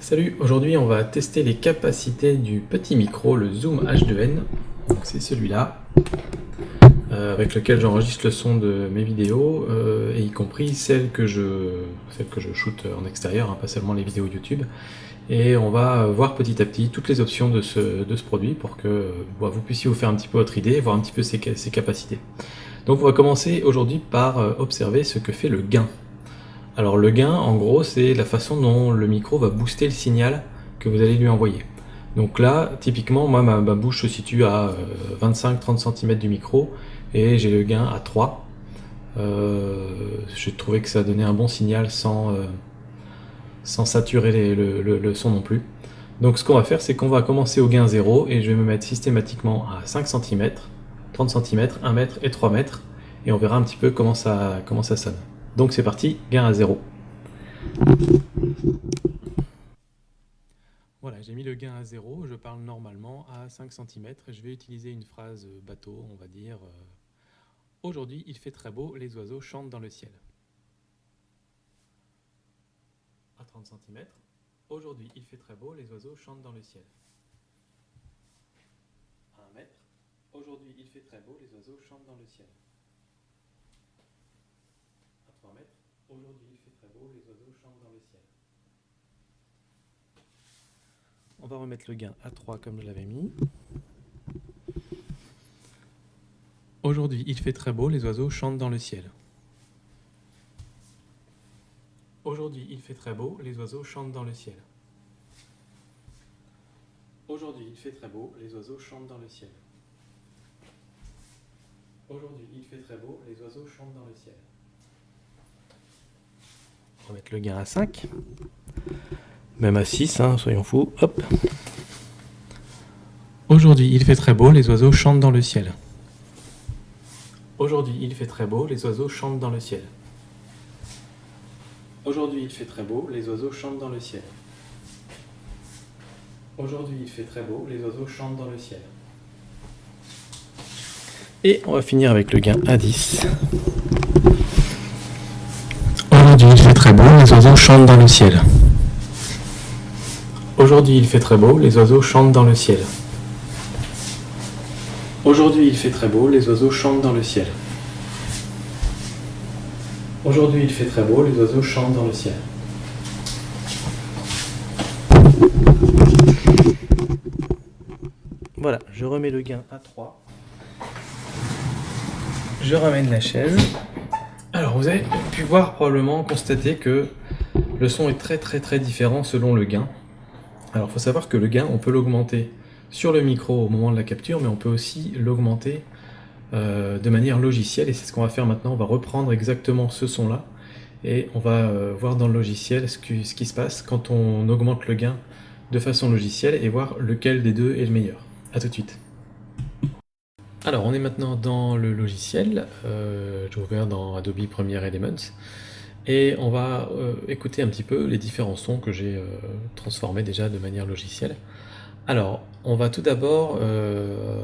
Salut, aujourd'hui on va tester les capacités du petit micro, le Zoom H2N. Donc c'est celui-là, avec lequel j'enregistre le son de mes vidéos, et y compris celles que je shoot en extérieur, hein, pas seulement les vidéos YouTube. Et on va voir petit à petit toutes les options de ce produit pour que vous puissiez vous faire un petit peu votre idée, voir un petit peu ses capacités. Donc on va commencer aujourd'hui par observer ce que fait le gain. Alors le gain, en gros, c'est la façon dont le micro va booster le signal que vous allez lui envoyer. Donc là, typiquement, moi, ma bouche se situe à 25-30 cm du micro et j'ai le gain à 3. J'ai trouvé que ça donnait un bon signal sans saturer le son non plus. Donc ce qu'on va faire, c'est qu'on va commencer au gain 0 et je vais me mettre systématiquement à 5 cm, 30 cm, 1 mètre et 3 mètres et on verra un petit peu comment ça sonne. Donc c'est parti, gain à 0. Voilà, j'ai mis le gain à 0, je parle normalement à 5 cm. Je vais utiliser une phrase bateau, on va dire aujourd'hui il fait très beau, les oiseaux chantent dans le ciel. À 30 cm, aujourd'hui il fait très beau, les oiseaux chantent dans le ciel. À 1 mètre, aujourd'hui il fait très beau, les oiseaux chantent dans le ciel. À 3 mètres, aujourd'hui il fait très beau, les oiseaux chantent dans le ciel. On va remettre le gain à 3 comme je l'avais mis. Aujourd'hui il fait très beau, les oiseaux chantent dans le ciel. Aujourd'hui il fait très beau, les oiseaux chantent dans le ciel. Aujourd'hui il fait très beau, les oiseaux chantent dans le ciel. Aujourd'hui il fait très beau, les oiseaux chantent dans le ciel. On va mettre le gain à 5. Même à 6, hein, soyons fous. Hop. Aujourd'hui il fait très beau, les oiseaux chantent dans le ciel. Aujourd'hui il fait très beau, les oiseaux chantent dans le ciel. Aujourd'hui il fait très beau, les oiseaux chantent dans le ciel. Aujourd'hui il fait très beau, les oiseaux chantent dans le ciel. Et on va finir avec le gain à 10. Aujourd'hui il fait très beau, les oiseaux chantent dans le ciel. Aujourd'hui il fait très beau, les oiseaux chantent dans le ciel. Aujourd'hui il fait très beau, les oiseaux chantent dans le ciel. Aujourd'hui il fait très beau, les oiseaux chantent dans le ciel. Voilà, je remets le gain à 3. Je ramène la chaise. Alors vous avez pu voir, probablement constater que le son est très différent selon le gain. Alors il faut savoir que le gain, on peut l'augmenter sur le micro au moment de la capture, mais on peut aussi l'augmenter de manière logicielle, et c'est ce qu'on va faire maintenant. On va reprendre exactement ce son-là, et on va voir dans le logiciel ce qui se passe quand on augmente le gain de façon logicielle, et voir lequel des deux est le meilleur. A tout de suite. Alors on est maintenant dans le logiciel, j'ai ouvert dans Adobe Premiere Elements, et on va écouter un petit peu les différents sons que j'ai transformés déjà de manière logicielle. Alors, on va tout d'abord,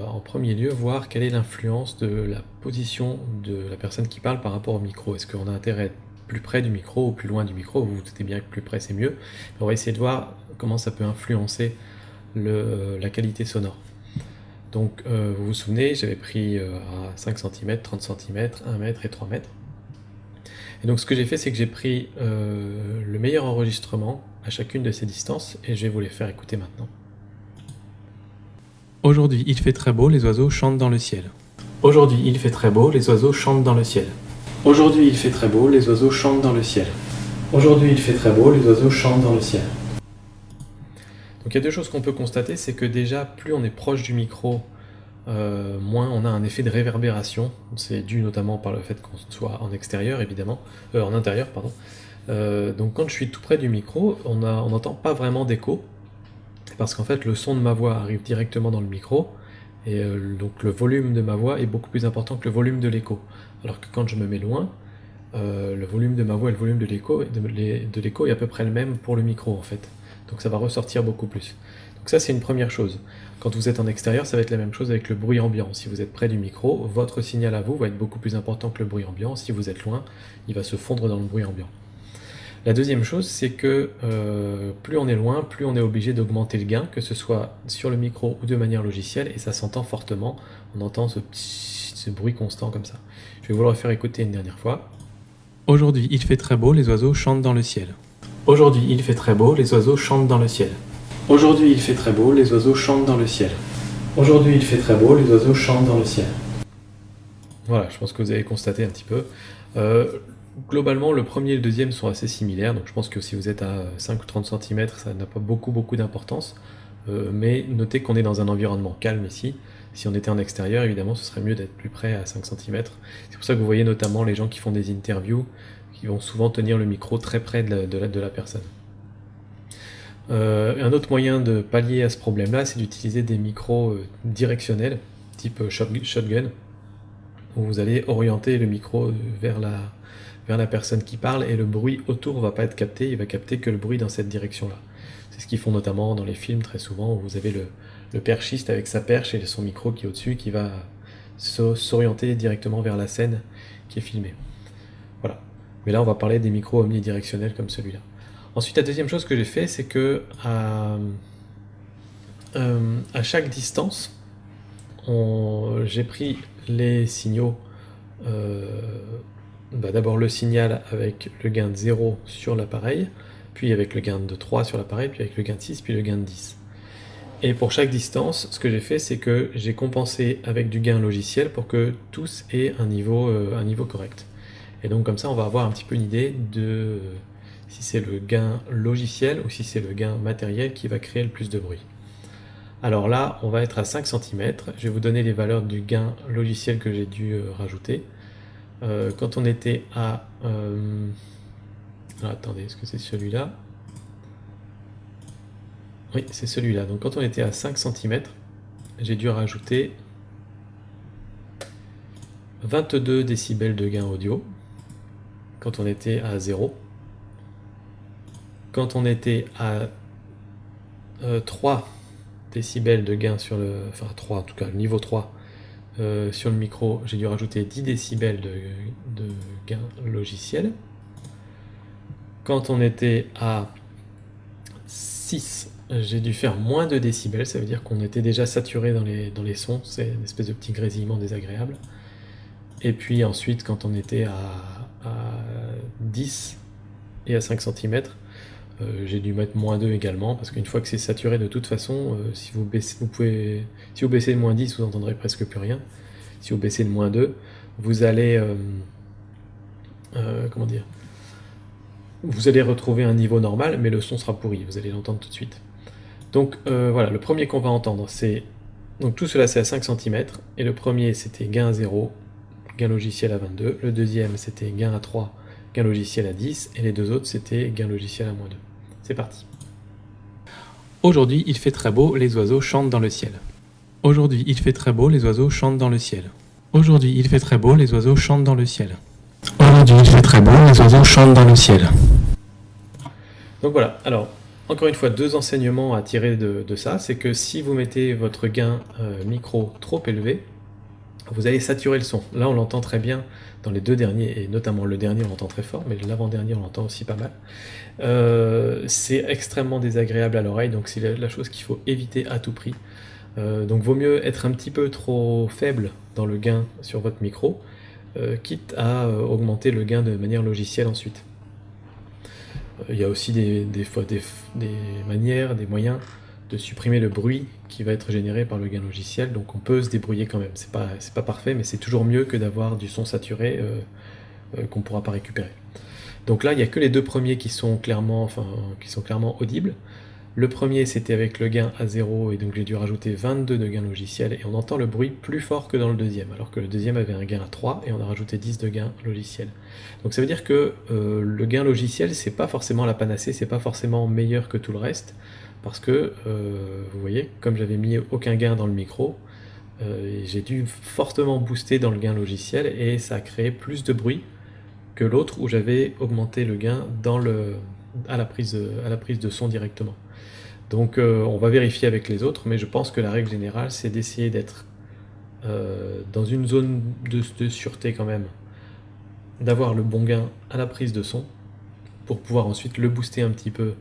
en premier lieu, voir quelle est l'influence de la position de la personne qui parle par rapport au micro. Est-ce qu'on a intérêt à être plus près du micro ou plus loin du micro? Vous vous doutez bien que plus près c'est mieux. On va essayer de voir comment ça peut influencer la qualité sonore. Donc, vous vous souvenez, j'avais pris à 5 cm, 30 cm, 1 mètre et 3 mètres. Et donc ce que j'ai fait, c'est que j'ai pris le meilleur enregistrement à chacune de ces distances, et je vais vous les faire écouter maintenant. Aujourd'hui il fait très beau, les oiseaux chantent dans le ciel. Aujourd'hui il fait très beau, les oiseaux chantent dans le ciel. Aujourd'hui il fait très beau, les oiseaux chantent dans le ciel. Aujourd'hui il fait très beau, les oiseaux chantent dans le ciel. Donc il y a deux choses qu'on peut constater, c'est que déjà plus on est proche du micro, moins on a un effet de réverbération. C'est dû notamment par le fait qu'on soit en extérieur, évidemment, en intérieur, pardon. Donc quand je suis tout près du micro, on n'entend pas vraiment d'écho, parce qu'en fait le son de ma voix arrive directement dans le micro, et donc le volume de ma voix est beaucoup plus important que le volume de l'écho. Alors que quand je me mets loin, le volume de ma voix et le volume de l'écho est à peu près le même pour le micro en fait. Donc ça va ressortir beaucoup plus. Donc ça c'est une première chose. Quand vous êtes en extérieur, ça va être la même chose avec le bruit ambiant. Si vous êtes près du micro, votre signal à vous va être beaucoup plus important que le bruit ambiant. Si vous êtes loin, il va se fondre dans le bruit ambiant. La deuxième chose, c'est que plus on est loin, plus on est obligé d'augmenter le gain, que ce soit sur le micro ou de manière logicielle, et ça s'entend fortement. On entend ce bruit constant comme ça. Je vais vous le refaire écouter une dernière fois. Aujourd'hui, il fait très beau, les oiseaux chantent dans le ciel. Aujourd'hui, il fait très beau, les oiseaux chantent dans le ciel. Aujourd'hui, il fait très beau, les oiseaux chantent dans le ciel. Aujourd'hui, il fait très beau, les oiseaux chantent dans le ciel. Voilà, je pense que vous avez constaté un petit peu. Globalement, le premier et le deuxième sont assez similaires, donc je pense que si vous êtes à 5 ou 30 cm, ça n'a pas beaucoup d'importance. Mais notez qu'on est dans un environnement calme ici. Si on était en extérieur, évidemment, ce serait mieux d'être plus près à 5 cm. C'est pour ça que vous voyez notamment les gens qui font des interviews, qui vont souvent tenir le micro très près de la personne. Un autre moyen de pallier à ce problème-là, c'est d'utiliser des micros directionnels, type shotgun, où vous allez orienter le micro vers la personne qui parle, et le bruit autour ne va pas être capté, il va capter que le bruit dans cette direction-là. C'est ce qu'ils font notamment dans les films très souvent, où vous avez le perchiste avec sa perche et son micro qui est au-dessus, qui va s'orienter directement vers la scène qui est filmée. Voilà. Mais là, on va parler des micros omnidirectionnels comme celui-là. Ensuite, la deuxième chose que j'ai fait, c'est que à chaque distance, j'ai pris les signaux. D'abord le signal avec le gain de 0 sur l'appareil, puis avec le gain de 3 sur l'appareil, puis avec le gain de 6, puis le gain de 10. Et pour chaque distance, ce que j'ai fait, c'est que j'ai compensé avec du gain logiciel pour que tous aient un niveau correct. Et donc comme ça, on va avoir un petit peu une idée de si c'est le gain logiciel ou si c'est le gain matériel qui va créer le plus de bruit. Alors là, on va être à 5 cm. Je vais vous donner les valeurs du gain logiciel que j'ai dû rajouter. Quand on était à... attendez, est-ce que c'est celui-là? Oui, c'est celui-là. Donc quand on était à 5 cm, j'ai dû rajouter 22 décibels de gain audio. Quand on était à 0. Quand on était à 3 décibels de gain sur le... Enfin 3 en tout cas, le niveau 3 sur le micro, j'ai dû rajouter 10 décibels de gain logiciel. Quand on était à 6, j'ai dû faire moins de décibels, ça veut dire qu'on était déjà saturé dans les sons, c'est une espèce de petit grésillement désagréable. Et puis ensuite, quand on était à 10 et à 5 cm, j'ai dû mettre moins 2 également, parce qu'une fois que c'est saturé de toute façon, si vous baissez le moins 10, vous n'entendrez presque plus rien. Si vous baissez le moins 2, vous allez comment dire, vous allez retrouver un niveau normal, mais le son sera pourri, vous allez l'entendre tout de suite. Donc voilà, le premier qu'on va entendre, c'est... Donc tout cela c'est à 5 cm, et le premier c'était gain à 0, gain logiciel à 22, le deuxième c'était gain à 3, gain logiciel à 10, et les deux autres c'était gain logiciel à moins 2. C'est parti. Aujourd'hui il fait très beau, les oiseaux chantent dans le ciel. Aujourd'hui il fait très beau, les oiseaux chantent dans le ciel. Aujourd'hui il fait très beau, les oiseaux chantent dans le ciel. Aujourd'hui il fait très beau, les oiseaux chantent dans le ciel. Donc voilà, alors encore une fois, deux enseignements à tirer de ça, c'est que si vous mettez votre gain micro trop élevé, vous allez saturer le son. Là on l'entend très bien dans les deux derniers, et notamment le dernier on l'entend très fort, mais l'avant-dernier on l'entend aussi pas mal. C'est extrêmement désagréable à l'oreille, donc c'est la chose qu'il faut éviter à tout prix. Donc vaut mieux être un petit peu trop faible dans le gain sur votre micro, quitte à augmenter le gain de manière logicielle ensuite. Il y a aussi des manières, des moyens de supprimer le bruit qui va être généré par le gain logiciel, donc on peut se débrouiller quand même. C'est pas parfait, mais c'est toujours mieux que d'avoir du son saturé qu'on ne pourra pas récupérer. Donc là, il n'y a que les deux premiers qui sont clairement audibles. Le premier, c'était avec le gain à 0, et donc j'ai dû rajouter 22 de gain logiciel, et on entend le bruit plus fort que dans le deuxième, alors que le deuxième avait un gain à 3, et on a rajouté 10 de gain logiciel. Donc ça veut dire que le gain logiciel, c'est pas forcément la panacée, c'est pas forcément meilleur que tout le reste, parce que, vous voyez, comme j'avais mis aucun gain dans le micro, j'ai dû fortement booster dans le gain logiciel, et ça a créé plus de bruit que l'autre où j'avais augmenté le gain à la prise de son directement. Donc on va vérifier avec les autres, mais je pense que la règle générale, c'est d'essayer d'être dans une zone de sûreté quand même, d'avoir le bon gain à la prise de son, pour pouvoir ensuite le booster un petit peu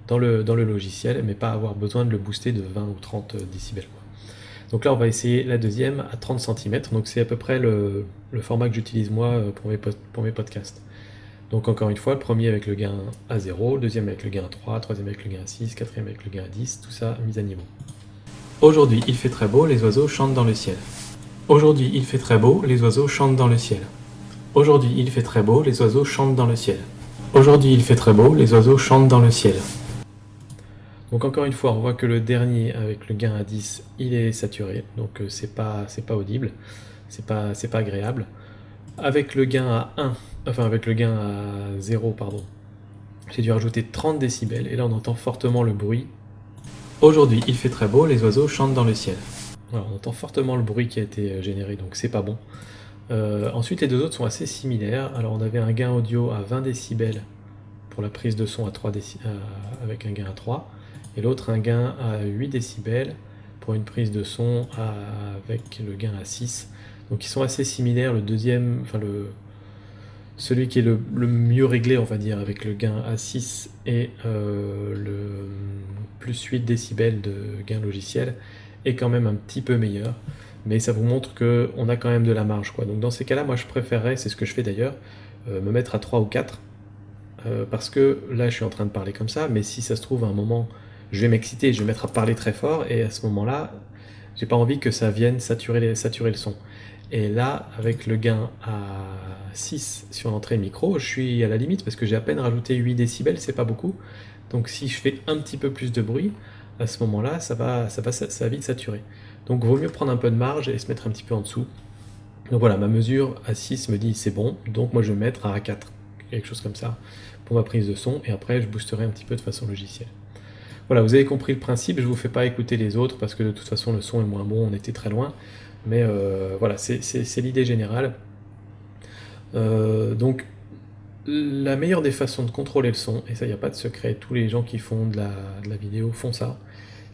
dans le logiciel, mais pas avoir besoin de le booster de 20 ou 30 décibels. Donc là, on va essayer la deuxième à 30 cm, donc c'est à peu près le format que j'utilise moi pour mes podcasts. Donc encore une fois, le premier avec le gain à 0, le deuxième avec le gain à 3, troisième avec le gain à 6, quatrième avec le gain à 10, tout ça mis à niveau. Aujourd'hui, il fait très beau, les oiseaux chantent dans le ciel. Aujourd'hui, il fait très beau, les oiseaux chantent dans le ciel. Aujourd'hui, il fait très beau, les oiseaux chantent dans le ciel. Aujourd'hui, il fait très beau, les oiseaux chantent dans le ciel. Donc encore une fois, on voit que le dernier avec le gain à 10, il est saturé, donc c'est pas audible, c'est pas agréable. Avec le gain à 1, enfin avec le gain à 0, pardon, j'ai dû rajouter 30 décibels, et là on entend fortement le bruit. Aujourd'hui, il fait très beau, les oiseaux chantent dans le ciel. Voilà, on entend fortement le bruit qui a été généré, donc c'est pas bon. Ensuite, les deux autres sont assez similaires. Alors on avait un gain audio à 20 décibels pour la prise de son à 3 avec un gain à 3, et l'autre un gain à 8 décibels pour une prise de son avec le gain à 6. Donc ils sont assez similaires, le deuxième, enfin celui qui est le mieux réglé, on va dire, avec le gain à 6 et le plus 8 décibels de gain logiciel, est quand même un petit peu meilleur. Mais ça vous montre qu'on a quand même de la marge, quoi. Donc dans ces cas-là, moi je préférerais, c'est ce que je fais d'ailleurs, me mettre à 3 ou 4, parce que là je suis en train de parler comme ça, mais si ça se trouve à un moment, je vais m'exciter, je vais me mettre à parler très fort, et à ce moment-là, j'ai pas envie que ça vienne saturer le son. Et là, avec le gain à 6 sur l'entrée micro, je suis à la limite, parce que j'ai à peine rajouté 8 décibels, c'est pas beaucoup. Donc si je fais un petit peu plus de bruit, à ce moment-là, ça va vite saturer. Donc vaut mieux prendre un peu de marge et se mettre un petit peu en dessous. Donc voilà, ma mesure à 6 me dit c'est bon, donc moi je vais mettre à 4, quelque chose comme ça, pour ma prise de son, et après je boosterai un petit peu de façon logicielle. Voilà, vous avez compris le principe, je vous fais pas écouter les autres, parce que de toute façon le son est moins bon, on était très loin, mais voilà, c'est l'idée générale. Donc la meilleure des façons de contrôler le son, et ça il n'y a pas de secret, tous les gens qui font de la vidéo font ça,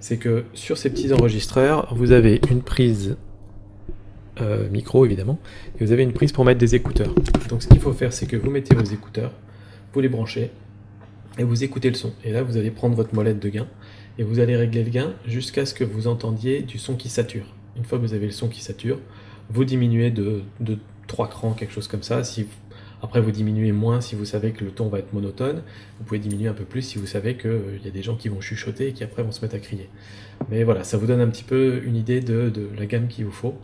c'est que sur ces petits enregistreurs, vous avez une prise micro évidemment, et vous avez une prise pour mettre des écouteurs. Donc ce qu'il faut faire, c'est que vous mettez vos écouteurs, vous les branchez, et vous écoutez le son. Et là, vous allez prendre votre molette de gain, et vous allez régler le gain jusqu'à ce que vous entendiez du son qui sature. Une fois que vous avez le son qui sature, vous diminuez de 3 crans, quelque chose comme ça. Après, vous diminuez moins si vous savez que le ton va être monotone. Vous pouvez diminuer un peu plus si vous savez qu'il y a des gens qui vont chuchoter et qui après vont se mettre à crier. Mais voilà, ça vous donne un petit peu une idée de la gamme qu'il vous faut.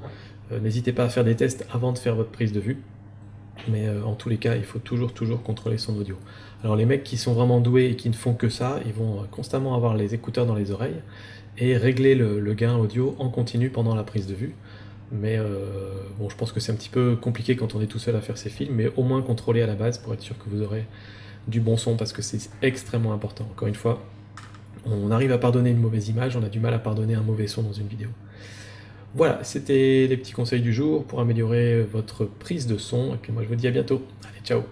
N'hésitez pas à faire des tests avant de faire votre prise de vue. Mais en tous les cas, il faut toujours contrôler son audio. Alors les mecs qui sont vraiment doués et qui ne font que ça, ils vont constamment avoir les écouteurs dans les oreilles et régler le gain audio en continu pendant la prise de vue. Mais bon, je pense que c'est un petit peu compliqué quand on est tout seul à faire ces films, mais au moins contrôler à la base pour être sûr que vous aurez du bon son, parce que c'est extrêmement important. Encore une fois, on arrive à pardonner une mauvaise image, on a du mal à pardonner un mauvais son dans une vidéo. Voilà, c'était les petits conseils du jour pour améliorer votre prise de son, et puis moi je vous dis à bientôt. Allez, ciao!